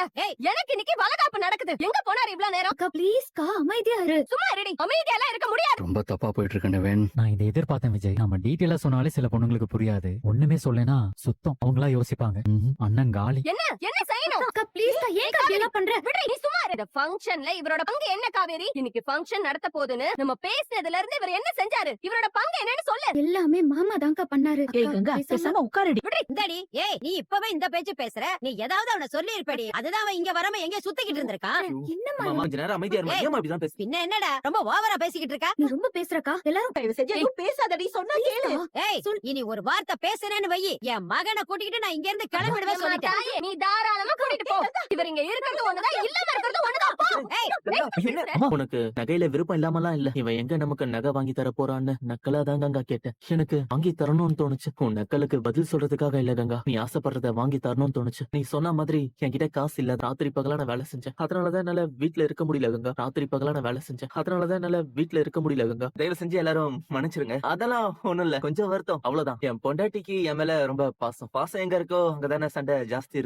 பேசாதீங்க. ஏய், எனக்கு இன்னைக்கு வளகாப்பு நடக்குது. எங்க போனாரு இவ்வளவு நேரம்? அக்கா ப்ளீஸ் கா அமைதியா இரு. சும்மா இருடி. அமைதியா எல்லாம் இருக்க முடியாது. ரொம்ப தப்பா போயிட்டு இருக்கேன் நவீன். நான் இதை எதிர்பார்த்தேன் விஜய். நம்ம டீட்டெயிலா சொன்னாலே சில பொண்ணுங்களுக்கு புரியாது. ஒண்ணுமே சொல்லேனா சுத்தம் அவங்களா யோசிப்பாங்க. அண்ணன் காலி. என்ன என்ன செய்யணும்? அக்கா ப்ளீஸ் கா ஏன் கா இப்படி பண்ற? விடுடி, நீ சும்மா இரு. இந்த ஃபங்க்ஷன்ல இவரோட பங்கு என்ன காவேரி? இன்னைக்கு ஃபங்க்ஷன் நடத்த போதுன்னு நம்ம பேசினதுல இருந்து இவர் என்ன செஞ்சாரு? இவரோட பங்கு என்னன்னு சொல்லு. எல்லாமே மாமா தான்க்கா பண்ணாரு. ஏய் கங்கா பேசாம உட்காருடி. இந்தடி, ஏய் நீ இப்பவே இந்த பேச்சு பேசுற. நீ ஏதாவது அவன சொல்லி இருப்படி. அதுதான் அவன் இங்க வராம எங்க சுத்திக்கிட்டு இருந்திருக்கான். என்ன மாமா கொஞ்ச நேரம் அமைதியா இருமா. ஏமா அப்படிதான் பேசு? பின்ன என்னடா ரொம்ப ஓவரா பேசிக்கிட்டு இருக்க? நீ ரொம்ப பேசுறக்கா. எல்லாரும் தயவு செஞ்சு எதுவும் பேசாதடி, சொன்னா கேளு. ஏய் இனி ஒரு வார்த்தை பேசுறேன்னு வை. என் மகனை கூட்டிக்கிட்டு நான் இங்க இருந்து கிளம்பிடுவேன் சொல்லிட்டேன். நீ தாராளமா கூட்டிட்டு போ. இவர் இங்க இருக்கிறது ஒண்ணுதான், இல்லாம இருக்கிறது ஒண்ணுதான். போ. என்ன உனக்கு நகையில விருப்பம் இல்லாமலாம் இல்ல. இவன் எங்க நமக்கு நகை வாங்கி தர போறான்னு நக்கலா தான் கங்கா கேட்டேன். எனக்கு வாங்கி தரணும்னு தோணுச்சு. உன் நக்கலுக்கு பதில் சொல்றதுக்காக இல்ல கங்கா. நீ ஆசைப்படுறத வாங்கி தரணும்னு தோணுச்சு. நீ சொன்ன மாதிரி என்கிட்ட காசு இல்ல. ராத்திரி பகலா நான் வேலை செஞ்சேன். அதனாலதான் என்னால வீட்டுல இருக்க முடியல கங்கா. ராத்திரி பகலா நான் வேலை செஞ்சேன். அதனாலதான் என்னால வீட்டுல இருக்க முடியல கங்கா. தயவு செஞ்சு எல்லாரும் மன்னிச்சிருங்க. அதெல்லாம் ஒண்ணும் இல்ல, கொஞ்சம் வருத்தம் அவ்வளவுதான். என் பொண்டாட்டிக்கு என் மேல ரொம்ப பாசம். பாசம் எங்க இருக்கோ அங்கதானே சண்டை ஜாஸ்தி இருக்கும்.